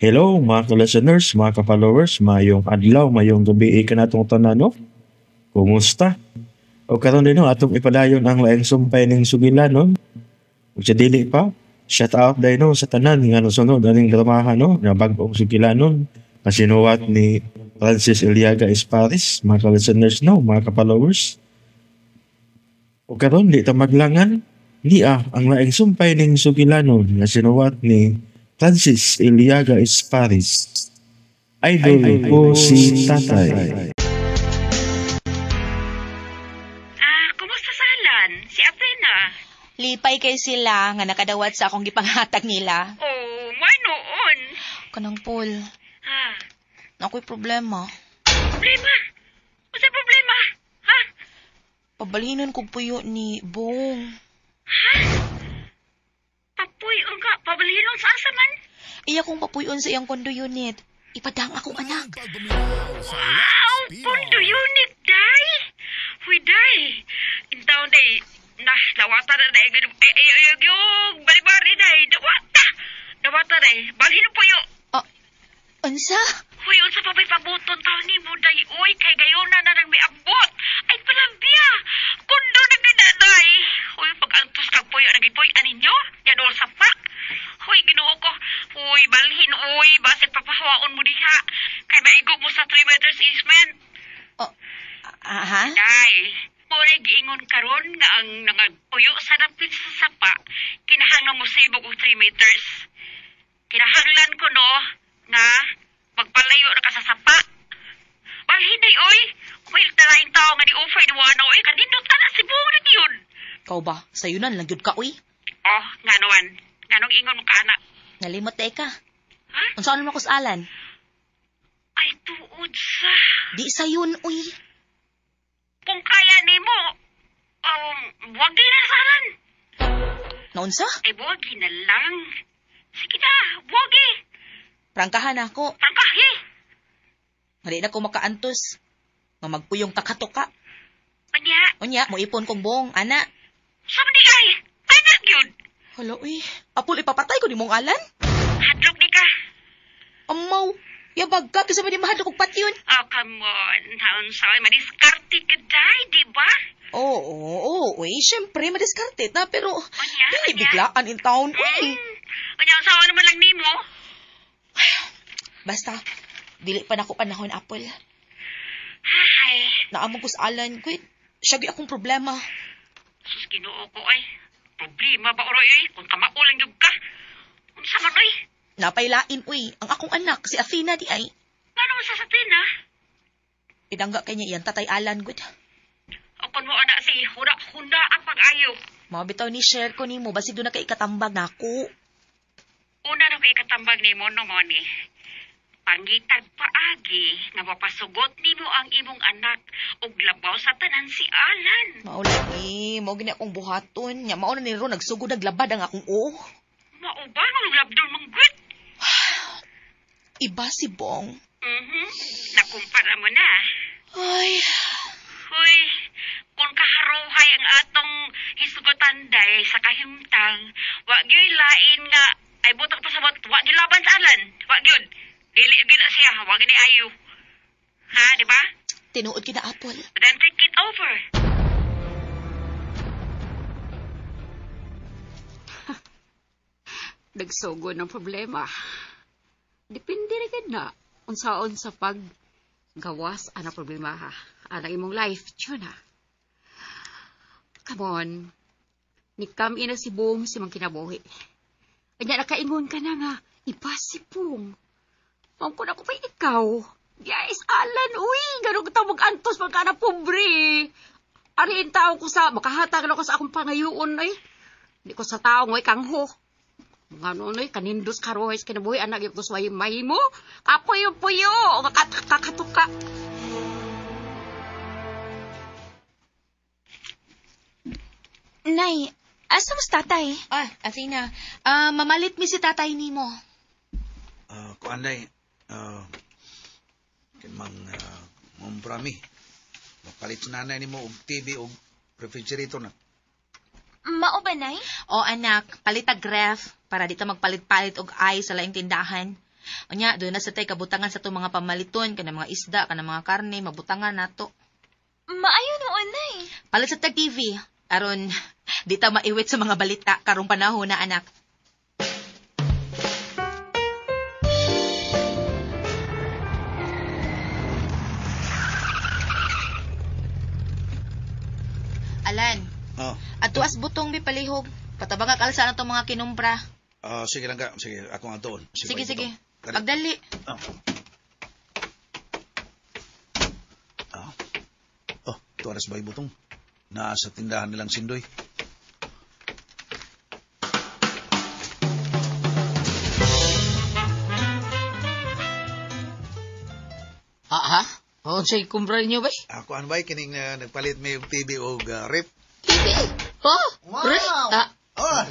Hello mga ka-listeners, mga ka-followers, mayong adlaw, mayong gabi ka natong tanan, no? Kumusta? O karon din no, atong ipadayon ang laing sumpay ning sugilan, no? Ug sa dili pa, shout out dahil no sa tanan nga nasunod aning dramahan, no? Nga bag-ong sugilanon, kasinuwat ni Francis Iliaga Esparis, mga ka-listeners, no? Mga ka-followers. O karon di ta maglangan, ang laing sumpay ning sugilanon nga sinuwat ni Francis Iliaga Esparis. Idol ko si Tatay. Kumusta salan? Si Athena. Lipay kay sila nga nakadawat sa akong gipanghatag nila. Oh, may noon. Kanang Paul, Ha? ako'y problema. Problema? Unsa problema? Ha? Pabalhinon kog puyo ni Bong. Papuy, ka. Pabalhinon sa asa man? Iya kong papuyon sa iyang condo unit. Ipadang akong anak. Wow! Pondo unit, day! Huy, day! Intaon, day. Lawata na, day. Yung bari-bari, day. Dawata, day. Balhin po yun. Unsa? Huy, unsa pa ba'y pabuton taon ni mo, day? Uy, kay gayona na nang may abot. Ay, palambia! Kundo na ginaday. Huy, pag-antos kag puyo, nagipuy, aninyo? Yanol sa pak. Huy, ginoo ko. Huy, balhin, uy. Basig papahawaon mo diha. Kay maigo mo sa 3 meters easement. Ha? Day, muna giingon karon nga ang nangagpuyo sa napit sa sapa, kinahanglan mo sibog og 3 meters. Kinahanglan ko no, nga magpalayo na ka sa sapa. Balhin day, oy. Kumail na laing tao nga di offer ni Wano, oy. Kanindot ka na, sibog na yun. Kau ba? Sayunan lang yun ka, uy. Oh, nga naman. Nga nung ingon mo ka, anak. Nalimot tayo ka. Ha? Unsa naman ako sa alan? Ay, tuod sa. Di sayun, uy. Kung kaya ni mo, wag na saran. Naunsa? Ay, wagi na lang. Sige na, wagi. Prangkahan ako. Prangkahi. Mali na ko makaantos. Nga magpuyong takato ka. Anya, Unya, mo ipon kong Bong, ana. sama di ay. Anak yun. Hala, uy. Apol, ipapatay ko ni mong alan? Hadlok ni ka. Amaw. Yabag ka, kasi di mahadlo kong patyon. Oh, come on. Haon sa'y madiskarte ka day, di ba? Oo, uy. Siyempre, madiskarte na, pero Anya, dili biglaan in town, uy. Anya, ang sawa naman lang ni mo. Basta, dili pa na ko panahon, Apple. Ay, Naamong ko sa alan, quit. Siyagi akong problema. sus ginoo ko ay. Problema ba oroy ay? Kung kamaulang yung ka. Kung sama ay. Napailain, uy. Ang akong anak, si Athena, di ay. Nga naman sa satin, ha? Pinangga kanya iyan, tatay alan, good. O kung mo anak si hunda ang pag-ayo. Mga bitaw ni share ko ni mo, basi doon na kay ikatambag na ako. Una na ko ikatambag ni mo no mo ni. Pangitag paagi nga mapasugot nimo ang imong anak ug labaw sa tanan si Alan. Maulagi, mao gini akong buhaton. Nya mao na ni Ron, nagsugod naglabad ang akong Mauba ng labdol manggwit. Iba si Bong. Nakumpara mo na. Ay, Hoy, kung kaharuhay ang atong hisugutan day sa kahimtang, wa gyud lain nga ay butak pa sa wa gyud laban sa Alan. Wa gyud. Dili gyud na siya, wa gyud ni ayo. Ha, di ba? tinuod kina Apple. Then think it over. Nagsugod ng problema. Depende rin na unsaon sa paggawas ana problema ha. Ana imong life, tuna. Come on. Nikam ina si Bong si mang kinabuhi. Anya nakaingon ka na nga, iba si Bong. Ma'am ko na ko pa ikaw. Yes, Alan, uy, ganun kita mag-antos magka na pobre. Ariin tao ko sa, makahatag na ko sa akong pangayoon ay. Hindi ko sa tao ngoy kangho. Mga nonoy, kanindos karohes kinabuhi, anak yung kusway may mo. Kapuyo-puyo, kakatuka. Nay, asa mas tatay? Athena, mamalit mi si tatay ni mo. Kuanday, kinmang mumprami. Mapalit sa nanay ni mo og TV og refrigerator na. Mao ba, Nay? O anak, palitag ref para di ta magpalit-palit og ice sa laing tindahan. Anya, doon na sa tay kabutangan sa itong mga pamaliton, kanang mga isda, kanang mga karne, mabutangan nato. Maayo noon, Nay. Palit sa tag TV, aron di ta maiwit sa mga balita karong panahon na anak. Alan, Oh. atuas butong bi palihog. Patabang ka kalsa na itong mga kinumpra. Sige lang ka. Sige, ako nga doon. Sige, sige. Dali. Pagdali. Ito aras ba butong? Nasa tindahan nilang sindoy. Ha? O, sa'y kumpra niyo ba? Ako an bay kining nagpalit may yung TV o rep. Oh, Wow! Oh!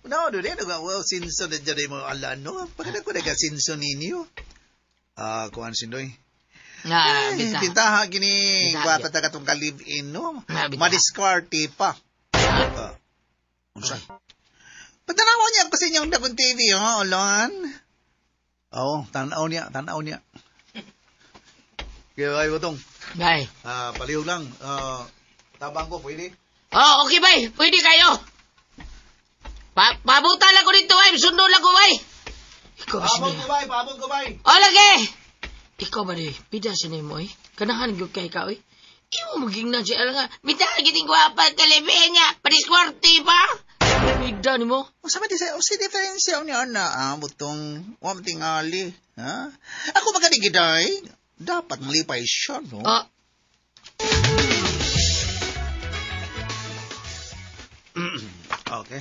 No, do rin. Well, sinso na dyan mo ala, no? Pagkada ko nag-sinso ninyo. Kuhan sindoy. Nga, bisa. Pintaha gini, Bisa, bata ta katong ka-live-in, no? Bisa. Madiskarte pa. Unsa? Patanaw niya kasi yung dakong TV, oh, Olon. Oo, tanaw niya. Kaya ay butong. Bay. Palihog lang. Tabang ko, pwede? Oh, okay, bay. Pwede kayo. Pabuta lang ko dito, bay. Sundo lang ko, bay. Ikaw, Pabog ko, bay. O, lagi. Ikaw ba, di? Pida sinay mo, eh. Kanahan yung kay ikaw, eh. Ikaw maging na siya nga. Bita, giting gwapa, talibin niya. Padiskwarte pa. Pida ni mo. Sama di sa si diferensya niya na butong wam tingali. Ha? Ako magkanigiday. Dapat malipay siya, no? Oh. Okay.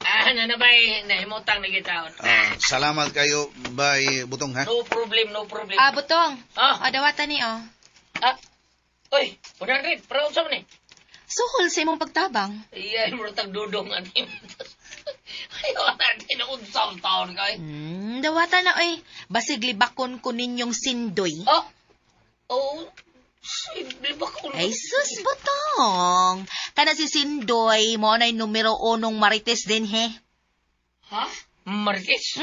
Ano na bay, nahimutang na kita. Salamat kayo, bay butong, ha? No problem. Butong. Ah. O, dawatan ni, o. Uy, 100, para usap ni. Suhol sa imong pagtabang. Iya, murtag dudong anim. Ayaw natin na unsang taon kay. Dawatan na, oy. Basig libakon ko ninyong sindoy. Libak ko. Ay, sus, Butong. Kana si Sindoy, mo na'y numero 1 marites din, he. Ha? Marquez?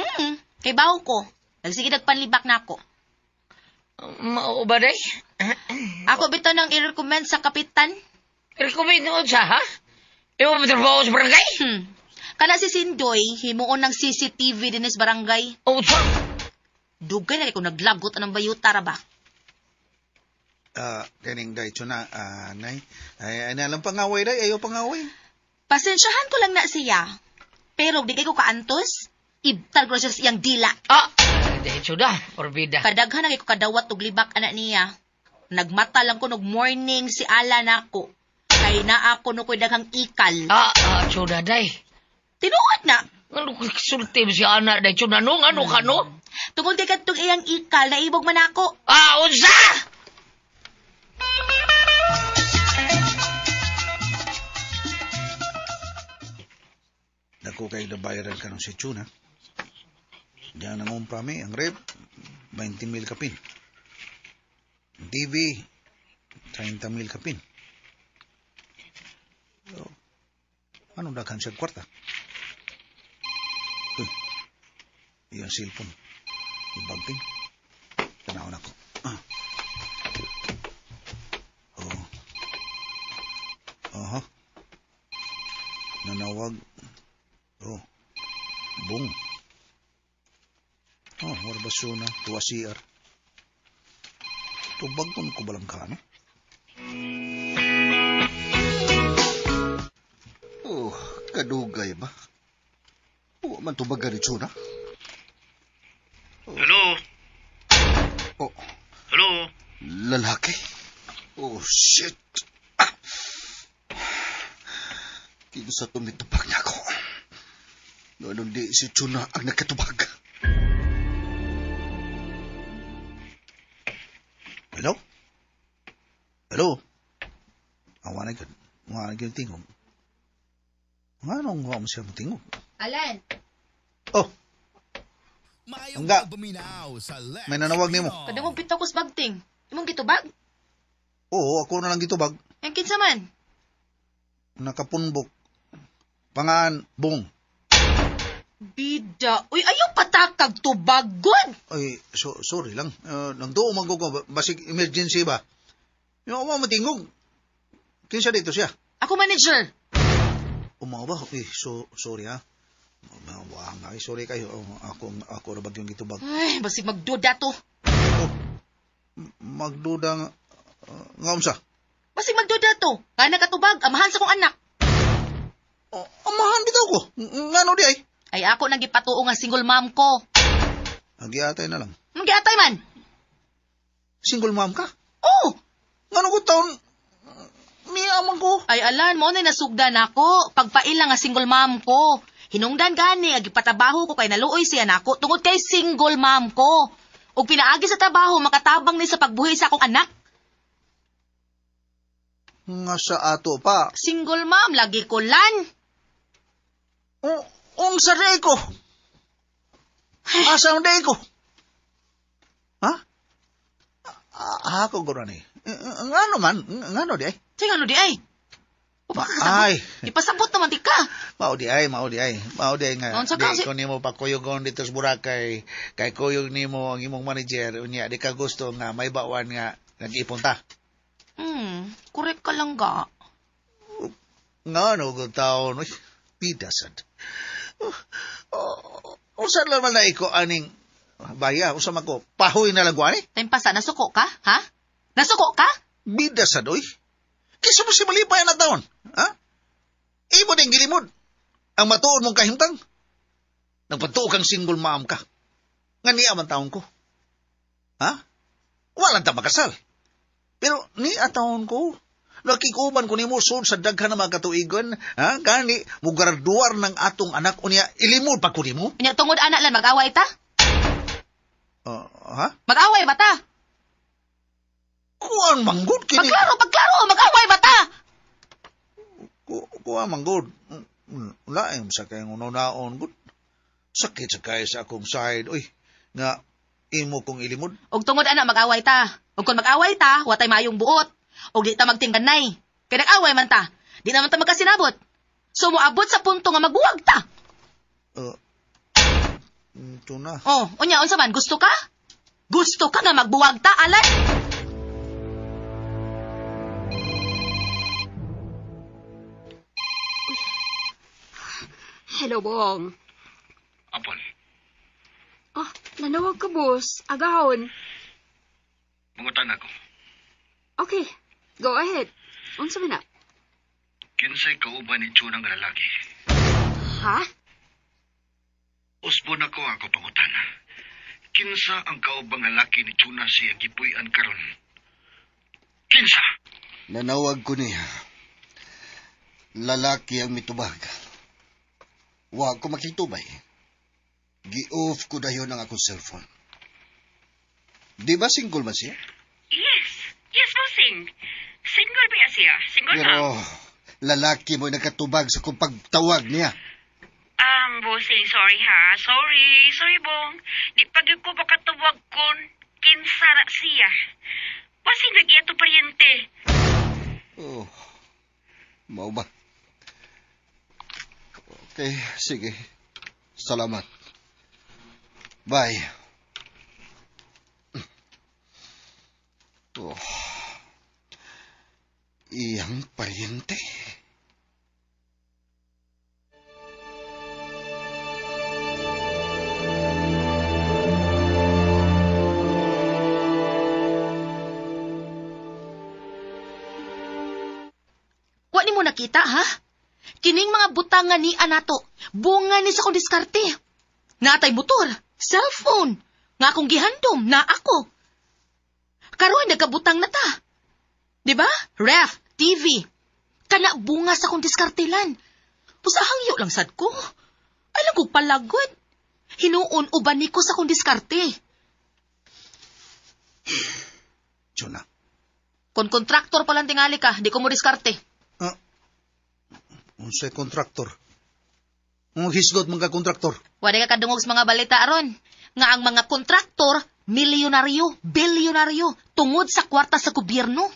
Kay baho ko. Nagsige nagpanlibak na ako. Mao ba day? Ako bito nang i-recommend sa kapitan. Recommend noon siya, ha? Ewan mo trabaho sa barangay? Kana si Sindoy, himuon ng CCTV din sa barangay. Sa? Dugay na kay kung naglagot anong bayuta ra ba? Kaning day na, nay. Ay, alam pangaway day, ayaw pangaway. Pasensyahan ko lang na siya. Pero di kay ko kaantos, ibtal ko siya sa iyang dila. Dahil da, orbida. Kadaghan na kay ko kadawat og libak anak niya. Nagmata lang ko nog morning si Ala nako. Kay naa ako no ko'y daghang ikal. Chuda day. Tinuod na. Ano sulti si anak day, chuda no? Ano ka no? Tungod kay kadtong iyang ikal, naibog man ako. Unsa? Dako kayo na bayaran ka ng si Chuna. Diyan nangumpra mi, ang rep, 20,000 kapin. Ang TV, 30,000 kapin. So, ano daghan siya kwarta? Uy, iyang cellphone. Yung bagting. Tanawin ako. Aha. Nanawag. Bung. Warbasyo na. Tuwa CR. Tubag ko balang ka, no? Kadugay ba? Man tubag ka rin na? Hello? Hello? Lalaki? Shit. Kino sa tumitubag niya ako. Noong di si Chuna ang nagkatubag. Hello? Awanay ka tingog. Anong nga mo siya tingog? Alan. Angga. May nanawag nimo. Kadamog bitaw ko sa bagting. Imong gitubag? Oo, ako na lang gitubag. Ang kinsa man? Nakapunbok. Pangaan, Bung. Bida, uy, ayaw patakag tubag, good. Ay, sorry lang. Nang doon man ko, basig emergency ba? Yung ako matingog. Kinsa dito siya? Ako manager. Umaw ba? Sorry ha. Sorry kayo. Ako na bagyong gitubag. Ay, basig magduda to. Magduda nga. Nga unsa? Basig magduda to. Nga nakatubag, amahan sa kong anak. Amahan bitaw ko. Ngano di ay? Ay ako nang gipatuo nga single mom ko. Agiatay na lang. Magiatay man. Single mom ka? Oh! Ngano ko taon? Niyaman ko. Ay alan mo na nasugdan ako. Pagpaila nga single mom ko. Hinungdan gani, agipatabaho ko kay naluoy siya nako tungod kay single mom ko. Ug pinaagi sa trabaho, makatabang ni sa pagbuhi sa akong anak. Nga sa ato pa. Single mom, lagi ko lan. Unsa day ko? Asa ang day ko? Ha? Ako guro ni. Ngano man? Ngano di ay? Sige, ano di ay? Ay. Ipasabot naman di ka. Mao di ay nga. Unsa ka? Di ko nimo pakuyugon dito sa Boracay. Kay kuyog nimo ang imong manager unya di ka gusto nga may bawan nga nag-ipon ta. Correct ka lang ga. Ngano gud taon oy. Pidasad. Usan lang man na iko aning baya, usa man ko, pahoy na lang guani? Tempasa, nasuko ka? Ha? Nasuko ka? Bidasad, oy. Kisa mo si malipay na taon, ha? Imo din gilimod. Ang matuon mong kahimtang. Nagpatuo kang single mom ka. Nga niya man taon ko. Ha? Walang ta makasal. Pero ni ataon ko. Nakikuman ko nimo sud sa daghan na mga katuigon, ha? Gani, mugarduar ng atong anak unya, ilimod pa ko nimo? Unya, tungod anak lang, mag-away ta? Ha? Mag-away ba ta? Kuan manggod kini. Pagklaro, mag-away ba ta? Kuan manggod. Laim sa kayong unaon, gud. Sakit sa kaya sa akong side, oy. Nga, imo kong ilimod. Og tungod anak, mag-away ta. Og kung mag-away ta, watay mayong buot. O di ta magtingganay. Kaya nag-away man ta. Di naman ta magkasinabot. So, moabot sa punto nga magbuwag ta. Ito na. Unya, unsa man, gusto ka? Gusto ka nga magbuwag ta, alan? Hello, Bong. Apol, Nanawag ka, boss. Agahon. mangutan ako. Okay, go ahead. Unsa man na? Kinsay kauban ni Chunang lalaki. Ha? Usbo na ko ako pangutan. Kinsa ang kaubang lalaki ni Chuna siya gipuy-an karon? Kinsa? Nanawag ko niya. Lalaki ang mitubag. Wa ko makitubay. Gi-off ko dayon ang akong cellphone. Di ba single man siya? Yes, bossing. Single ba siya? Single Pero na? lalaki mo nakatubag sa kong pagtawag niya. Bossing, sorry ha. Sorry, Bong. Di pagyo ko makatuwag kon kinsa na siya. Kasi nag-iato paryente. Oh, mau ba? Okay, sige. Salamat. Bye. Oh, iyang pariente. Wa ni mo nakita, ha? Kining mga butangan ni anato, bunga ni sa kong diskarte. Natay motor, cellphone, nga akong gihandom na ako. Karoon nagkabutang na ta. Diba? Ref, TV. Kana bunga sa kong diskartilan. Usahangyo lang sad ko. Alam kong palagod. Hinuon uban ni ko sa kong diskarte. Chuna. Kung kontraktor palang tingali ka, di ko mo diskarte. Unsay kontraktor? Hisgot mga kontraktor. Wala ka kadungog sa mga balita aron. Nga ang mga kontraktor, milyonaryo, bilyonaryo, tungod sa kwarta sa gobyerno.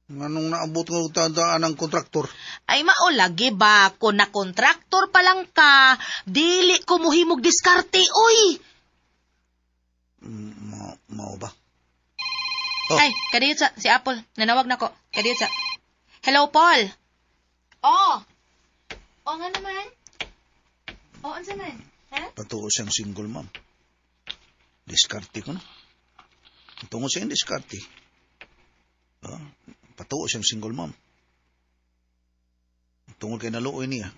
Anong naabot nga tandaan ng kontraktor? Ay mao lagi ba kung na kontraktor pa lang ka, dili ko muhimog diskarte, oy. Mao ba? Oh. Ay, kadiyot sa si Apple. Nanawag na ko. Kadiyot sa. Hello, Paul. Oh. Oh nga naman. Oh, ansa man? Ha? Patuo siyang single mom. Diskarte ko na. Tungod siyang diskarte. Patuo siyang single mom. Tungod kay naluoy niya,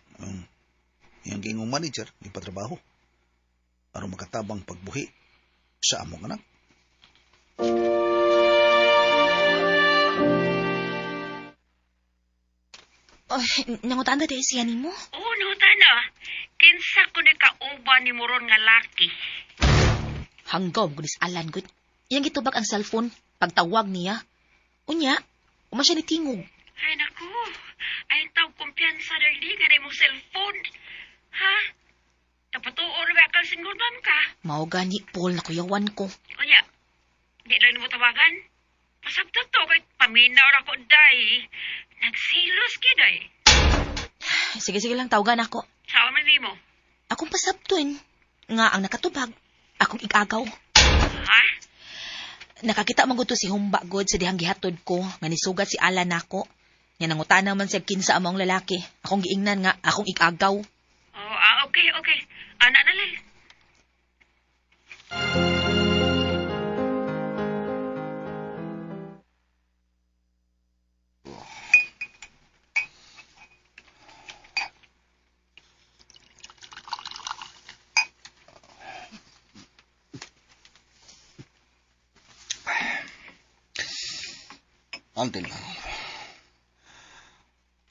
iyang gingong manager, ipatrabaho. Para makatabang pagbuhi sa among anak. Oh, nangutaan na dahil siya ni mo? Oo, tana. Kinsa ko ni kauban ni Moron nga laki. Hanggaw, gulis alan, good. Iyang gitubak ang cellphone, pagtawag niya. Unya, uma siya ni tingog. Ay, naku. Ay, tawag kumpiyansa na hindi nga mong cellphone. Ha? Napatuon ba kang single mom ka? Mao gani, Paul, na kuyawan ko. Unya, di lang mo tawagan. Pasabta to, kay paminaw na ko, day. Nagsilos kiday. Sige lang, tawagan ako. Saan man di mo? Akong pasabtuin. Nga ang nakatubag, akong igagaw. Ha? Nakakita man gud to si Humba god sa dihang gihatod ko nga nisugat si Alan nako. Nya nangutana man siya kinsa among lalaki. Akong giingnan nga akong igagaw. Oh, okay. Ana na lang. Until now,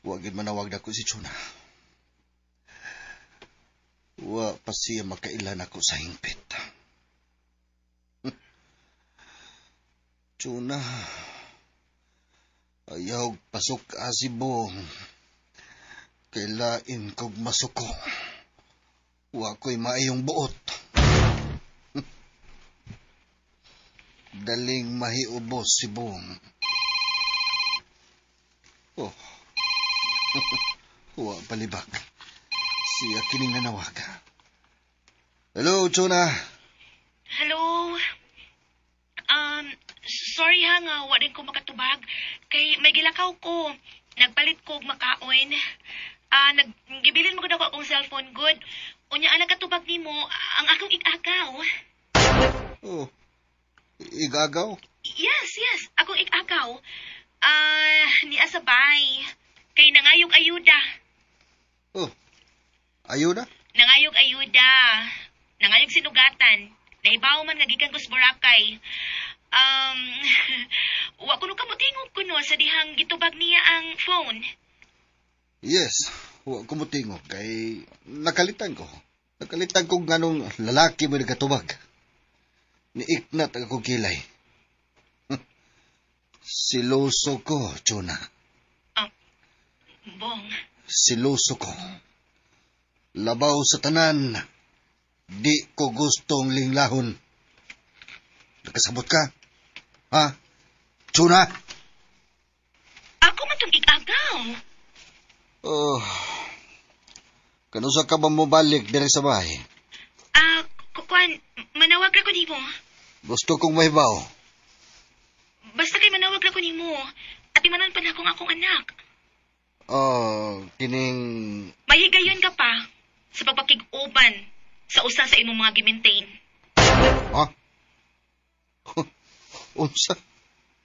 wagin manawag na ko si Chuna. Wa pa siya makailan ako sa hingpit. Chuna, ayaw pasok asibong. Kailain kog masuko. Wa ko'y maayong buot. Daling mahiubos si Bong. Oh. Wa palibak. Siya kining nanawag. Hello, Chuna. Hello. Sorry ha nga, wa din ko makatubag. Kay may gilakaw ko. Nagpalit ko og makaon. Naggibilin mo gud ako akong cellphone good. Unya ang nagkatubag nimo ang akong igagaw. Oh. Igagaw? Yes. Akong igagaw. Ni Asabay. Kay nangayog ayuda. Oh. Ayuda? Nangayog ayuda. Nangayog sinugatan. Naibaw man nga gikan ko sa Boracay. Wa kuno kamutingog kuno sa dihang gitubag niya ang phone. Yes. Wa kumutingog kay nakalitan ko. Nakalitan ko nganong lalaki mo nagkatubag. Niiknat ang akong kilay. Siloso ko, Chuna. Bong. Siloso ko. Labaw sa tanan. Di ko gustong linglahon. Nakasabot ka? Ha? Chuna? Ako man itong igagaw. Oh. Kanusa ka ba mo balik dire sa bahay? Kukuan, manawag ako nimo. Gusto kong mahibaw. Basta kay manawag ako nimo. At imanan pa na akong anak. Kining... Mahigayon ka pa sa pagpakig-uban sa usa sa imong mga gimintain. Ha? Unsa?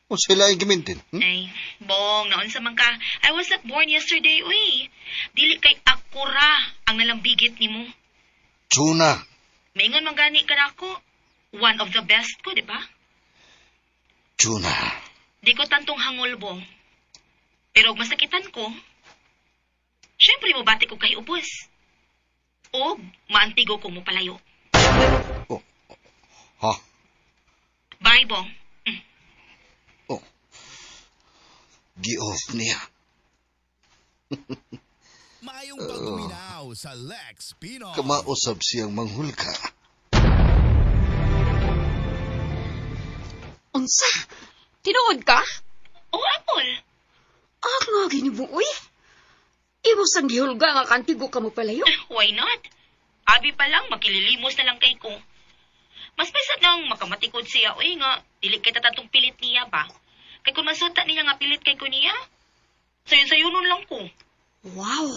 Unsa laing gimintin? Ay, Bong, naunsa man ka. I was not born yesterday, uy. Dili kay ako ra ang nalambigit nimo. Chuna. Maingon man gani ka na ako. One of the best ko, di ba? Chuna. Di ko tantong hangol, Bong. Pero og masakitan ko, syempre mo bati ko kay ubos. O maantigo ko mo palayo. Oh. Ha? Bye, Bong. Oh. Gi-off niya. Mayong pagminaw sa Lex Pinoy. Kamausap siyang manghulka. Unsa? Tinuod ka? O, Apple. nga gini mo, uy. Imo sang gihulga nga kantigo ka mo palayo. Why not? Abi pa lang, makililimos na lang kay ko. Mas pesat nang makamatikod siya, uy nga, dili kita tatong pilit niya ba? Kay kung masuta niya nga pilit kay ko niya, sayon-sayonon lang ko. Wow!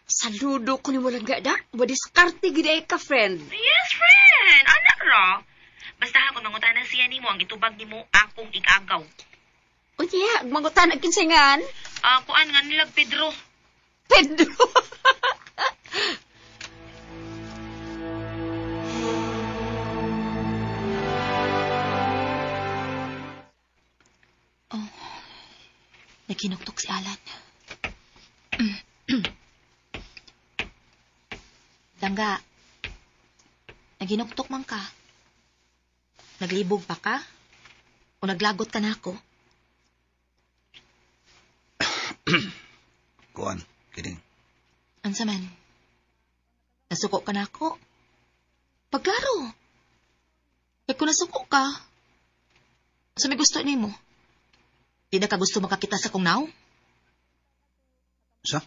Saludo ko ni mo lang gada. Madiskarte gida ka, friend. Yes, friend! Anak ra. Basta ako mangutanan siya ni mo, ang itubag ni mo, akong igagaw. O yeah, mangutan ang kinsingan. Kuan nga nilag Pedro. Pedro! Oh, naginuktok si Alan. Langga, naginuktok man ka. Naglibog pa ka? O naglagot ka na ako? Kuan, kidding. Ansa man? Nasuko ka na ako? Pagklaro. Kaya kung nasuko ka, sa may gusto ni mo, di na ka gusto makakita sa kong naw? Sa?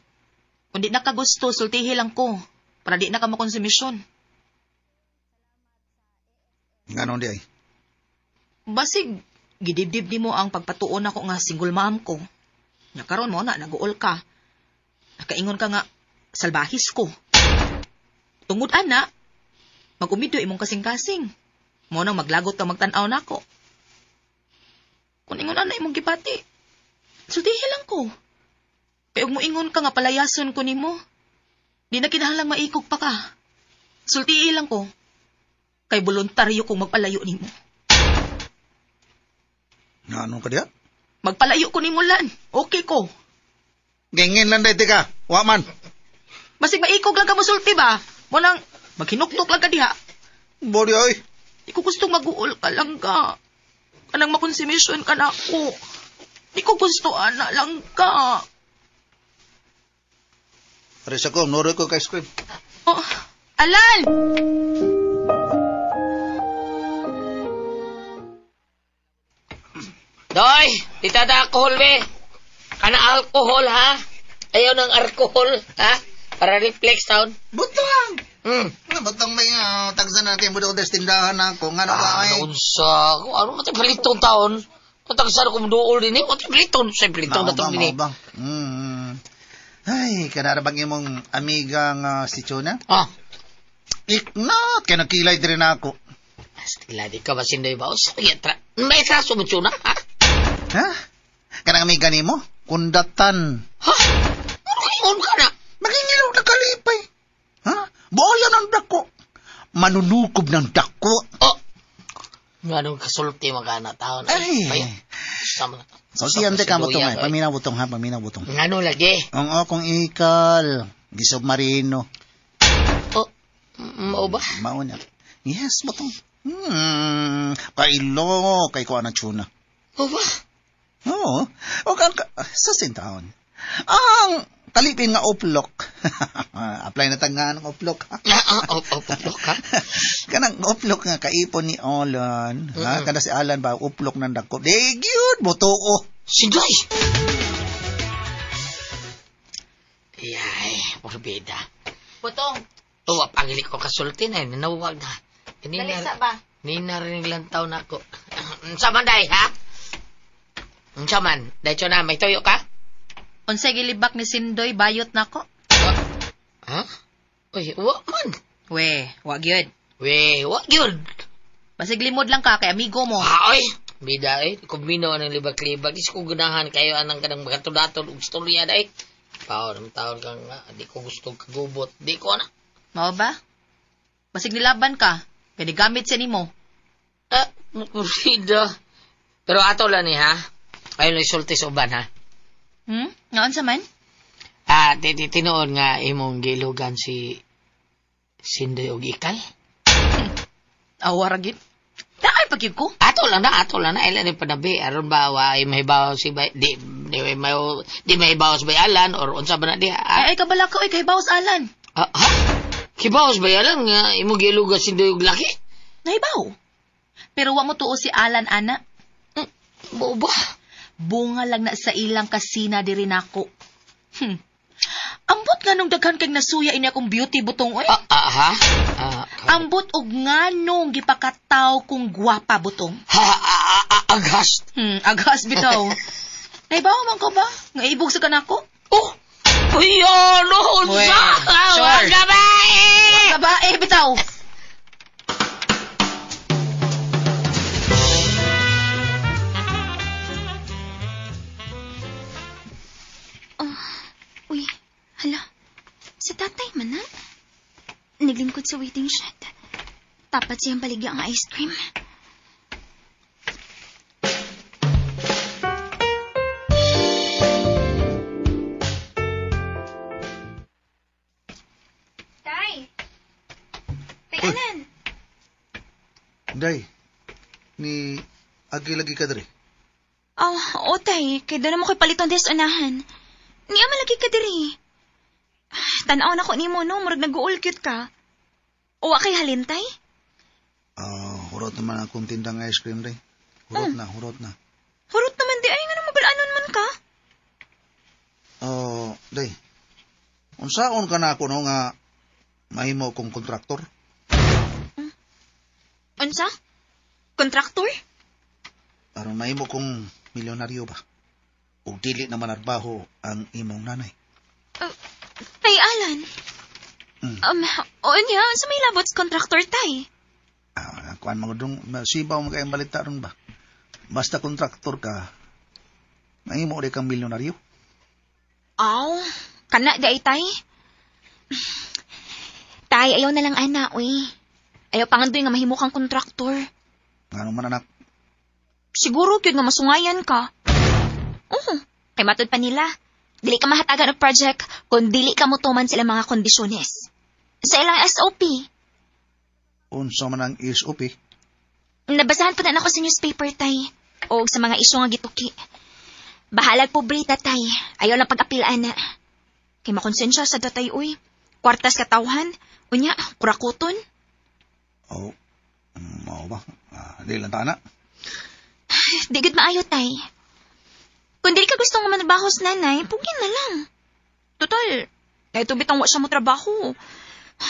Kung di na ka gusto, sultihi lang ko, para di na ka makonsumisyon. Ganon di ay. Basig, gidibdib ni mo ang pagpatuon ako nga single mom ko. Nya karon mo na, naguol ka. Nakaingon ka nga, salbahis ko. Tungod ana, mag-umido imong kasing-kasing. Mo nang maglagot ka magtanaw na ko. Kung ingon ana imong gipati, sultihi lang ko. Kaya mo ingon ka nga palayason ko nimo. Di na kinahanglang maikog pa ka. Sultihi lang ko. Kay voluntaryo kong magpalayo nimo. Nga anong ka diya? Magpalayo ko nimo lan. Okay ko. Gengin lang dahil ka. Waman. Basig maikog lang ka mo sulti ba? Mo nang maghinuktok lang ka diha. Body ay. Di ko gustong mag-uol ka lang ka. Kanang makonsumisyon ka na ako. Di ko gusto, ana lang ka. Pares ako, noro ko ka ice cream. Oh, Alan! Doy, di tada alcohol, be. Kana alcohol, ha? Ayaw ng alcohol, ha? Para reflex town. Butang! Nga, butang may tagsan natin. Buda ko destindahan ako. Nga na ba ay? Naunsa. Ano matay balitong taon? Kung tagsan ako mduol din, matay balitong. Sa balitong na ito din. Maubang. Ay, kanara bang imong amiga nga si Chona? Iknot, kaya nakilay din ako. Stila, di ka ba sinday ba? O sige, may traso mo, Chona, ha? Ha? Kanang amiga ni mo? Kundatan. Ha? Ano kayo ka na? Magingilaw na kalipay. Ha? Boya ng dako. Manunukob ng dako. Oh! Anong kasulti magana taon? Ay! Sama. So, siyan de ka mo itong, paminaw butong, ha? Paminaw butong. Ano lagi? Oo, kung ikal. Gisubmarino. Oh, mao ba? Mauna. Yes, butong. Kailo, kay ko na Chuna. O ba? Oo. O kang sa sintaon. Ang talipin nga uplok. Apply na tanga ng uplok. Uplok, ha? Kanang uplok nga kaipon ni Alan. Ha? Kada si Alan ba, uplok ng dako. Dig yun, butuo. Sinday! Yay, porbida. Butong. Tuwa, pangilik ko kasulti na yun. Nawag na. Dalisa ba? Ninarinig lang taon ako. Saman day, ha? Saman, day na, may toyo ka? Unsay gilibak ni Sindoy, bayot na ko. Ha? Uy, wak man. We, wag yun. We, wak yun. Basig limod lang ka kay amigo mo. Oy, bida eh. Kumbino ng libak-libak. Is ko gunahan kayo anang kanang magkatudaton ug istorya day. Taon kang di ko gusto kagubot. Di ko na. Mao ba? Basig nilaban ka. Kaya gamit siya nimo. Bida. Pero ato lang ni ha. Ayun na isulti sa uban ha. Ngaon sa man? Tinoon nga imong gilugan si Sindoy og ikal. Awaragin. Daay pagyud ko. Ato lang na ilan ni panabi aron ba ay mahibaw si bay di mahibaw si bayalan or unsa ba na di. Ay kabala ka kay bawas Alan. Ha? Kibaw si bayalan nga imong gilugan si Sindoy og laki. Nahibaw. Pero wa mo tuo si Alan ana. Bo ba? Bunga lang na sa ilang kasina diri nako. Ambot nga nung daghan kay nasuya ini akong beauty butong oy. Ha? Ambot og nganong gipakataw kong gwapa butong. Aghast. Aghas bitaw. Naibaw man ko ba? Nga ibog sa kanako? Oh! Uyo, noon Uy, sa! sure. Wag babae! Babae bitaw. Uy, hala. Si tatay man na. Naglingkod sa waiting shed. Tapat siyang baligya ang ice cream. Tay! Tay, anan? Day, ni agi lagi ka diri. O tay, kaya doon mo ko'y paliton des unahan. Niya malagi ka diri. Tanaw na ko ni mo, no? Murag nag-uul cute ka. Uwa kay halintay? Hurot naman akong tindang ice cream, day. Hurot na. Hurot naman di ay nga na magalanon man ka. Day. Unsaon ka na ako, no, nga mahimo kong kontraktor? Unsa? Kontraktor? Aron mahimo kong milyonaryo ba? Ug dili naman arbaho ang imong nanay. Tay Alan. O niya, sa may labot sa kontraktor tay. Kuan mga dong, sibaw mo kayong balita ron ba? Basta kontraktor ka, mahimo rin kang milyonaryo. Aw, kana di ay tay. Tay, ayaw na lang ana, uy. Ayaw pangandoy nga mahimo kang kontraktor. Nga naman anak, Siguro kyud nga masungayan ka. Kay matod pa nila. Dili ka mahatagan og project kung dili ka mutuman sila mga kondisyones. Sa ilang SOP. unsa man ang SOP? Nabasahan po na ako sa newspaper, tay. O sa mga isyu nga gituki. Bahalag pobrita, tay. Ayaw lang pag-apilaan na. Kay makonsensya sa datay, uy. Kwartas katawhan. Unya, kurakuton. Mao ba? Di lang tana. Di gud maayo, tay. Kung dili ka gusto nga manabahos nanay, pugin na lang. Total, kahit bitang wa siya mo trabaho.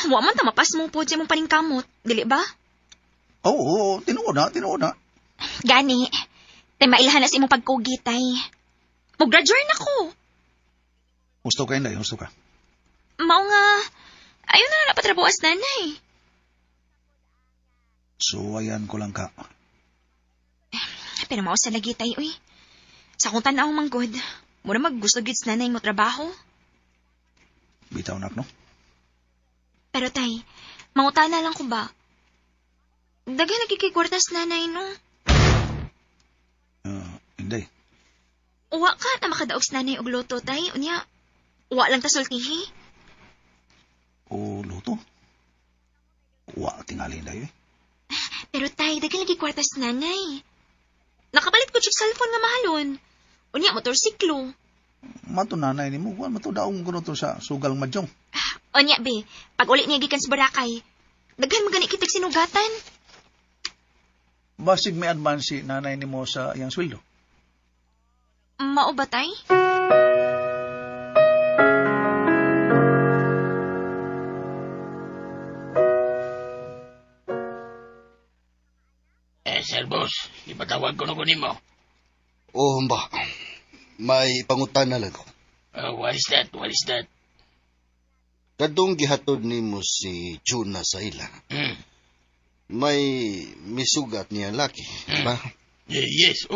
Wa man ta mapas mo po siya mong paningkamot, dili ba? Oo, tinuod na. Gani, tay mailahan na sa imong pagkugi, tay. Mag-graduate na ko. Gusto ka hindi, gusto ka. Mao nga, ayaw na napatrabaho as nanay. So, ayan ko lang ka. Pero mao sa lagi, tay, uy. Sa kung tanaw manggod, mura maggusto gid sa nanay mo trabaho. Bitaw nak, no? Pero tay, mangutana lang ko ba? Daghan nagkikikwartas nanay, no? Hindi. Uwa ka na makadaog sa nanay og loto, tay. Unya, uwa lang ta sultihi. O luto? Wa tingali na yun. Pero tay, daghan lagi kwartas sa nanay. Nakapalit ko chik cellphone nga mahalon. Unya, motorsiklo. Matunanay ni mo. Wa matudaong ko to sa sugal madyong. Unya, be, pag ulit niya gikan sa Boracay, daghan magani kitag sinugatan. Basig may advance si nanay ni mo sa iyang sweldo. Mao ba, tay? Sir Boss, ipatawag ko na kunin mo. Oo ba? May pangutan na lang ko. What is that? Kadong gihatod nimo si Juna sa ila. May misugat niya laki, ba? Yes,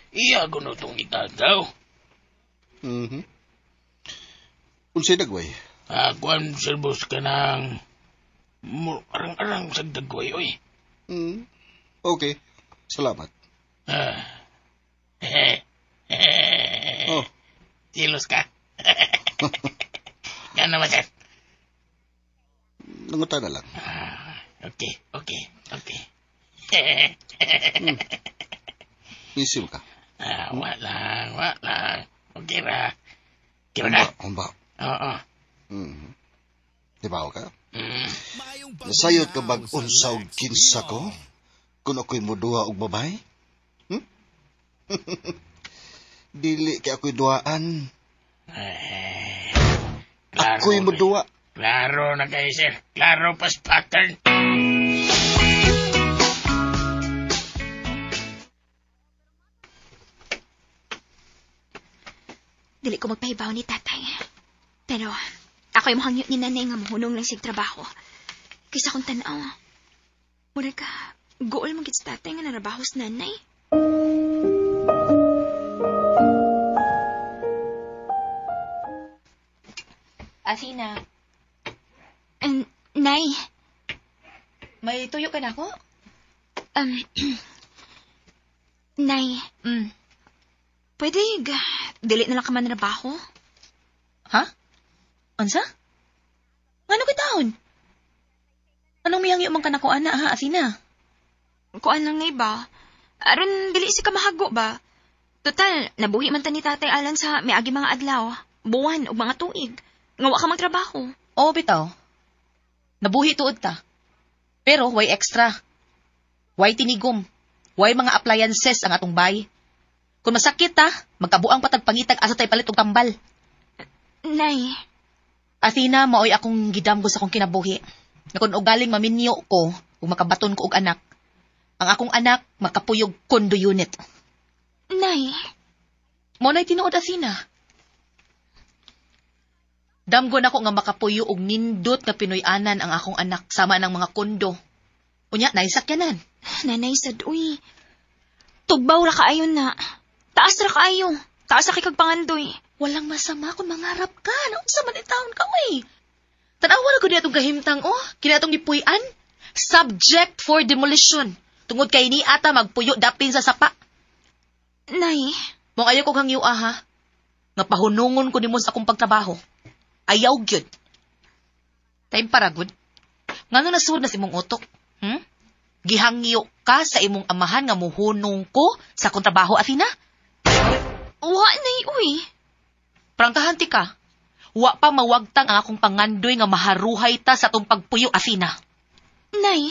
iya ko na itong itagaw. Unsay dagway? Kuan, Sir Boss, ka ng arang-arang sa dagway, oy. Okay, salamat. Silos ka. Yan naman, sir. Nangutan na lang. Okay. Isim ka. Wala. Okay ra. Kira ka? Umba. Oo. Dibaw ka? Nasayot ka bag unsaw kinsa ko? Kung ako'y muduha og babae? Dili kay ako'y duaan. Klaro Ako'y na. modua. Klaro na kayo, sir. Klaro pas pattern. Dili ko magpahibaw ni tatay. Pero, ako yung hangyo ni nanay nga mahunong lang sig trabaho. Kaysa kung tanaw. Muna ka, gool magit sa tatay nga narabaho sa nanay. Athena, Nay, may tuyo ka na ako? Nay, pwede dili na lang ka man narabaho? Ha? Ansa? Ngano kitahon? Anong miyang man ka na ko, ana, ha, Athena? Kuan lang, Nay ba? Aron dili si ka mahago ba? Total, nabuhi man ta ni tatay Alan sa miagi mga adlaw, buwan o mga tuig. Nga wa ka magtrabaho. Oo, bitaw. Nabuhi tuod ta. Pero, way extra. Way tinigom. Way mga appliances ang atong bay. Kung masakit ta, magkabuang patag pangitag asa tay palit og tambal. Nay, Athena, maoy akong gidamgo sa akong kinabuhi. Na kung ugaling maminyo ko, kung makabaton ko og anak, ang akong anak makapuyog condo unit. Nay, Mo na'y tinuod, Athena. Damgo na ko nga makapuyo og nindot nga Pinoy-anan ang akong anak sama ng mga kondo. Unya, naisakyanan. nanay sad, uy. Tugbaw ra kaayo na. Taas ra kaayo. Taas ra kay kag pangandoy. Walang masama kung mangarap ka. Naunsa man taon ka, uy. Tanawa na ko niya itong gahimtang, oh. Kina itong gipuy-an. Subject for demolition. Tungod kay ni ata magpuyo dapin sa sapa. Nay, Mong ayaw kong hangyo, ha? Nga pahunungon ko ni mo sa akong pagtrabaho. Ayaw gyud. Time para good. Ngano nasud na si mong utok? Gihangyo ka sa imong amahan nga muhunong ko sa akong trabaho, Athena? wa nay, uy. Prangkahan ti ka. Wa pa mawagtang ang akong pangandoy nga maharuhay ta sa atong pagpuyo, Athena. Nay,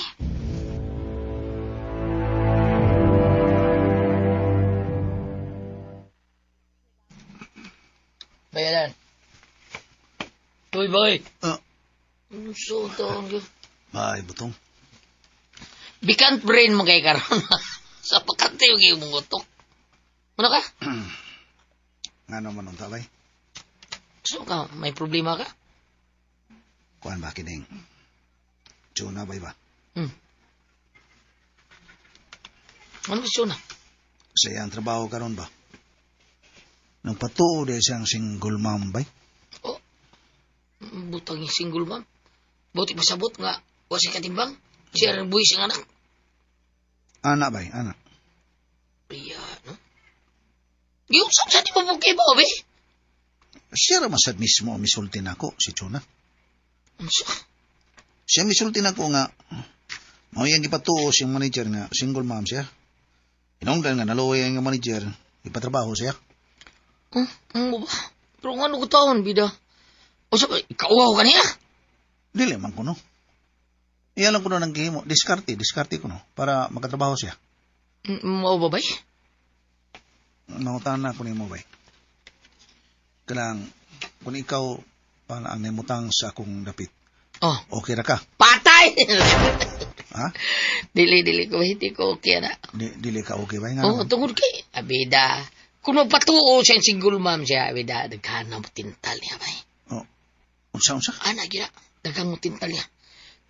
Bayaran. Uy, boy. Ah. Ano so taon ka? Ay, butong. Bikant brain mo kay karon. Sa pakante yung iyong utok. Ano ka? Nga naman ang tabay. So ka, may problema ka? Kuan ba kining? Tuna ba iba? Ano gusto na? Sa iyang trabaho karon ba? Nang patuo dahil siyang single mom ba? Oh, butang yung single mom. Buti pasabot nga, wasi katimbang. Siya rin buhay siyang anak. Anak ba? Anak. Iya, no? Giusap sa di mo pagkay ba, be? Siya raman sad mismo misulti na ako, si Tuna. Ano siya? Siya misulti na ako nga, mao yang gipatuo siyang manager nga, single mom siya. Inungdan nga, naluway ang manager, ipatrabaho siya. Ano ba? Pero nga ano ko taon, bida? O siya, ikauwaw ka niya? Dili man ko, no? Iyalan ko na ng gihimo, diskarte ko, no? Para makatrabaho siya. Mau ba ba? Nangutan na ko ni mo, bay. Kanang, kung ikaw, para ang nimutang sa akong dapit, Oh, okay ra ka? patay! Ha? Dili ko, hindi ko okay na. Dili ka okay ba? Nga Oh, naman. tungod kay, abida. Kung magpatuo siyang single mom siya, abida, daghan mo tintal niya, bay. Oh, unsa? Ana, gira, daghan mo tintal niya.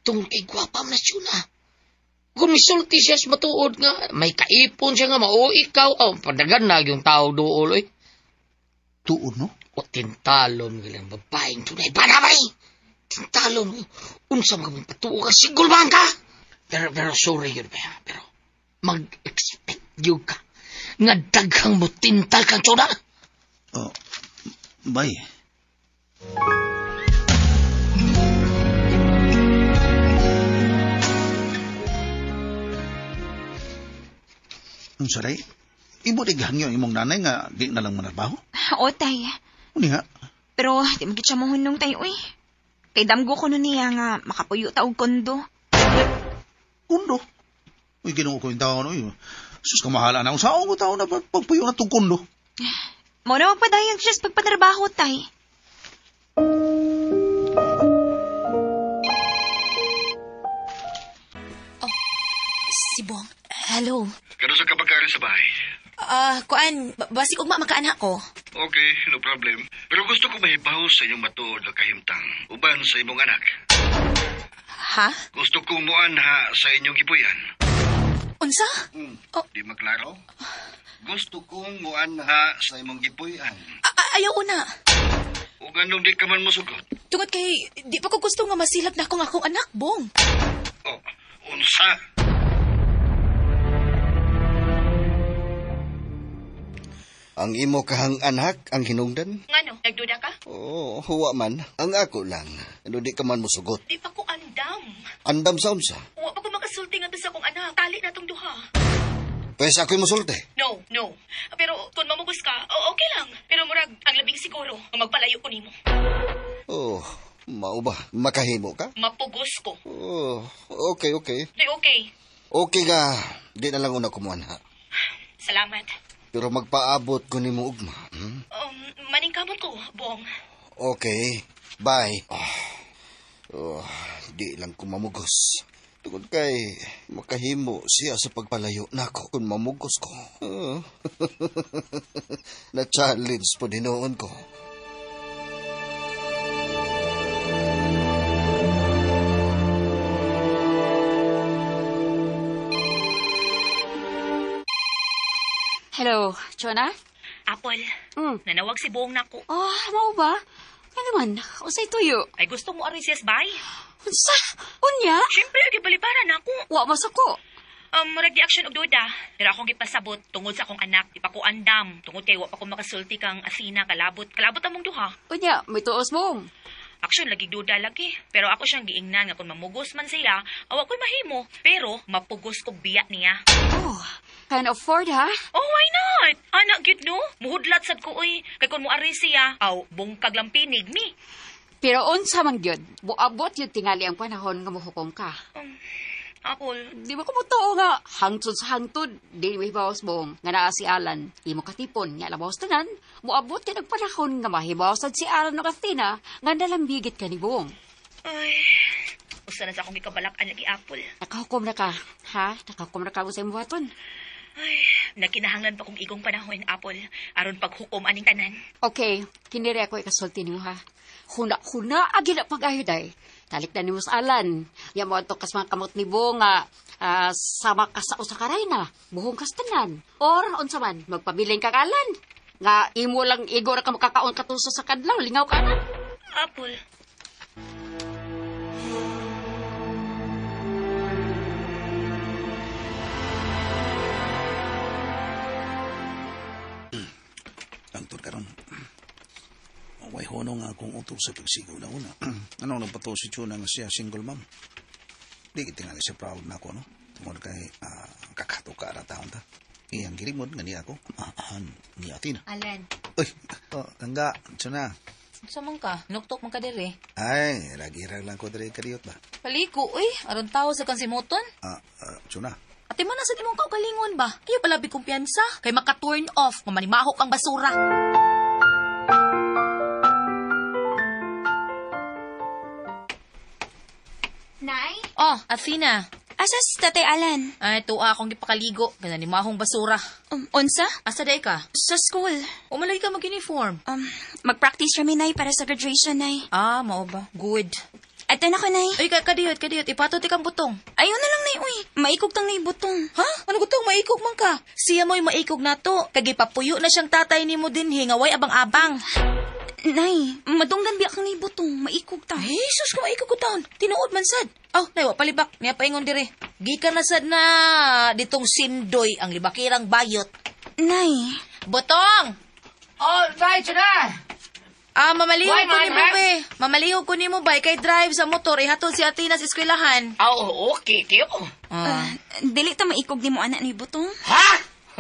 Tungod kay gwapa mo na siya na. Kung misulti siya sa matuod nga, may kaipon siya nga, mao ikaw, padagan na yung tao dool, eh. Tuod, no? O tintalon galang babaeng tunay. Banabay! Tintalon mo. Unsa mo patuo ka, single man ka! Pero sorry yun, pero mag-expect yun ka. Nga daghang mo tintal kang tsuna. Oh, bay. Unsa day? Ibo di gahangyo imong nanay nga di na lang manarbaho? o tay. Uni ha? Pero di magit siya mahunong tay, uy. Kay damgo ko nun niya nga makapuyo ta og kondo. Kundo. Uy, ginoo ko yung tao, no? Sus, kamahala na. Saan ko tao na pagpuyo na itong kundo? Mo na magpadayag siya sa pagpatrabaho, tay. Oh, si Bong. Hello. Kano sa kapag-ari sa bahay? Kuan, basig ugma makaanak ko. Okay, no problem. Pero gusto ko mahibaw sa inyong matuod na kahimtang uban sa imong anak. Ha? Gusto kong muanha sa inyong gipuyan. Unsa? Oh. Di maklaro? Gusto kong muanha sa imong gipuyan. Ayaw una. O ganong di ka man musugot. Tungod kay, di pa ko gusto nga masilag na akong anak, Bong. Oh, unsa? Ang imo kahang anak ang hinungdan? Ngano, nagduda ka? Oo, huwa man. Ang ako lang. Ano di ka man musugot. Di pa ko andam. Andam sa unsa? Huwag pa ko makasulti nga sa akong anak. Tali na tong duha. Pwes ako'y musulti. No. Pero kung mamugos ka, okay lang. Pero murag, ang labing siguro, ang magpalayo ko nimo. Oh, mao ba? Makahimo ka? Mapugos ko. Oh, okay. Di okay. Okay ka. Di na lang una kumuanha. Salamat. Pero magpaabot ko ni mo ugma. Maningkamot ko, Bong. Okay. Bye. Di lang ko mamugos. Tungod kay makahimo siya sa pagpalayo nako kung mamugos ko. Na-challenge po dinoon ko. Hello, Chona? Apple, nanawag si Bong nako. Mao ba? Ano man, usay tuyo. Ay gusto mo arin siyas bay? Unsa? Unya? Siyempre, gibalibaran ako. Wa masako. Murag di action og duda. Pero akong gipasabot tungod sa akong anak. Di pa ko andam. Tungod kay wa pa ko makasulti kang asina, kalabot. Kalabot among duha. Unya, may tuos mong. Action, lagi duda lagi. Pero ako siyang giingnan nga kung mamugos man sila, awa ko'y mahimo. Pero mapugos ko biya niya. Oh, can afford ha? Oh, why not? Anak, cute no? Muhudlat sad ko, uy. Kay kung mo arin siya, bungkag lang pinig mi. Pero unsa man gyud, buabot yung tingali ang panahon nga mohukom ka. Apple. Di ba ko mutuo nga, hangtod sa hangtod, di may bawas mong, nga naa si Alan, imo katipon, nga labawas tanan, buabot ka nagpanahon nga mahibawasan si Alan no Katina, nga nalambigit ka ni Bong. Ay, usa na sa akong gikabalakan lagi, Apple. Nakahukom na ka, ha? Nakahukom na ka mo sa imo waton. Ay, nakinahanglan pa kong igong panahon, Apple, aron paghukom aning tanan. Okay, kiniri ako ikasulti niyo ha. Huna, agila pag-ayoday. Talik na ni mo sa Alan. Yan mo ito kas mga kamot ni Bong sama ka sa usakaray na. Buhong kastanan. Or, unsa man, magpabiling ka Alan. Nga, imo lang igor ka makakaon katuso sa kadlaw. Lingaw ka na. Apple. Antod karon. Way hono nga akong utos sa pagsigaw na una. Ano nagpato si Chuna nga siya single mom? Di tingali siya proud na ako, no? Tungkol kay kakato ka ara taon ta. Iyang gilimod nga niya ako. Ni Atina. Alan, Uy, tangga, Chuna. unsa man ka? Nuktok man ka diri. Ay, lagi-rag lang ko diri kadiyot ba? Paliko, uy. Aron tao sa kansimuton. Chuna. Ate man sa imong kaugalingon ba? Ayaw pala kumpiyansa. Kay maka-turn off kung manimahok ang basura. Nay? Oh, Athena. Asa si Tatay Alan? Ay, tuwa akong gipakaligo. Gananimahong basura. Unsa? Asa day ka? Sa school. Umalagi ka mag-uniform. Mag-practice kami, Nay, para sa graduation, Nay. Mao ba? Good. Ato na ko, Nay. Ay, kadiyot. Ipatot ikang butong. Ayaw na lang, Nay, uy. Maikog tang Nay butong. Ha? Ano gutong maikog man ka? Siya mo'y maikog na to. Kagipapuyo na siyang tatay ni mo din, hingaway abang-abang. Nay, madunggan biya kang Nay butong. Maikog ta. Ay, sus ka maikog ko taon. Tinuod man sad. Nay, wa palibak. Niya paingon dire. Gikan na sad na ditong sindoy ang libakirang bayot. Nay. Butong! Right, na! Mamalihog Why, ko ni man, mo, ha? be. Mamalihog ko ni mo, bay. Kay drive sa motor, ihatod si Atina sa eskwelahan. Okay, tiyo. Dili ta maikog ni mo anak ni butong. Ha?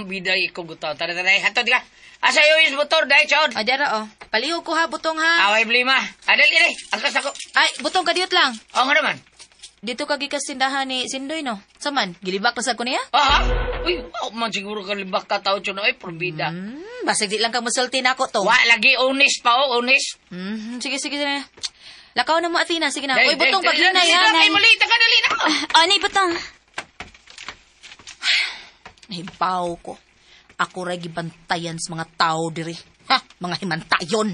Biday ko gusto. Tara, hatod ka. Asa yung motor, dahil chod. Dara, Palihog ko ha, Butong ha. Away blima. Adal ini. Angkas ako. Ay, Butong, kadiyot lang. Nga naman. dito ka gikasindahan ni Sindoy, no? Saman, gilibak na sa ko niya? Uy, wow man siguro ka libak ka tao dyan, ay, probida. Basig di lang ka musulti na ako to. Wa, lagi honest pa, honest. Sige, sige. Lakaw na mo, Athena. Sige na. Day, Uy, butong day, pag-inay, day, ha? day, malita ka, dali na. Nay, butong. Nahibaw ko. Ako ray gibantayan sa mga tao diri. Ha? Mga himantayon.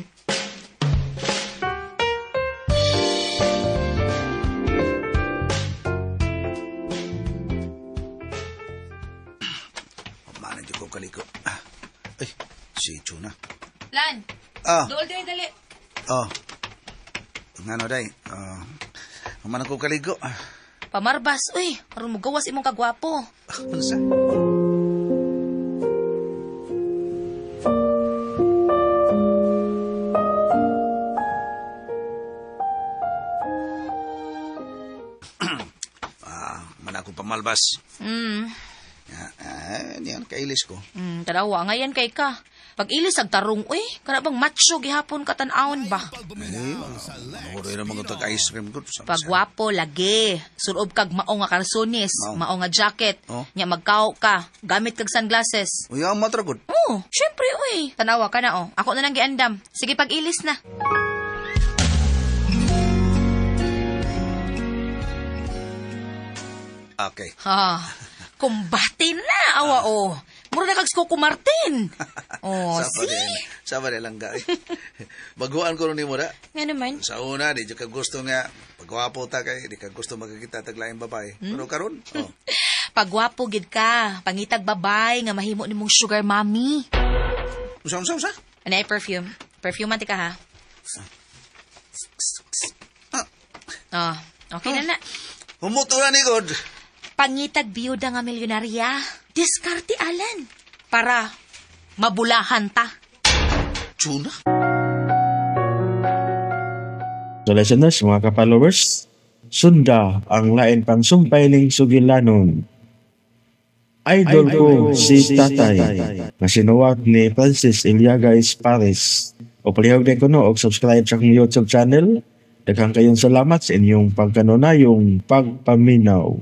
Mana di ko kaliko. Ay, si Chuna. Lan, dool dali. Ngano day? Mana ko kaliko. Pamarbas, uy. Aron mo gawas imong kagwapo. Ano sa? Mana ko pamalbas. Yan, kailis ko. Tarawa, ngayon kay ka. Pag ilis ag tarong, uy. Kana bang macho gihapon katanawon ba? Oro na mga tag-ice cream ko. Pagwapo, lagi. Surob kag mao nga karsones, mao nga jacket. Nya magkao ka. Gamit kag sunglasses. Uy, ang matragod. Syempre, uy. Tanawa ka na, Ako na nang giandam. Sige, pag ilis na. Okay. Kumbatin na, awa, Mura na kag Coco Martin. Saba lang ka. Baguan ko ni mo na. Nga naman. Sa una, di ka gusto nga, pagwapo ta kay, di ka gusto magkakita taglaing babae. Pero karon, Pagwapo gid ka, pangitag babay nga mahimo nimong sugar mommy. Usa? Anay perfume. Perfume man ka ha. Okay na. Humuto na ni God. Pangitag biyuda nga milyonarya. Diskarte alan. Para mabulahan ta. Chuna? So listeners, mga ka-followers, sunda ang lain pang sumpay ning sugilanon. Idol ko si Tatay na sinuwat ni Francis Iliagais Paris. O palihog din ko og subscribe sa akong YouTube channel. Daghang kayong salamat sa inyong pagkanunayong pagpaminaw.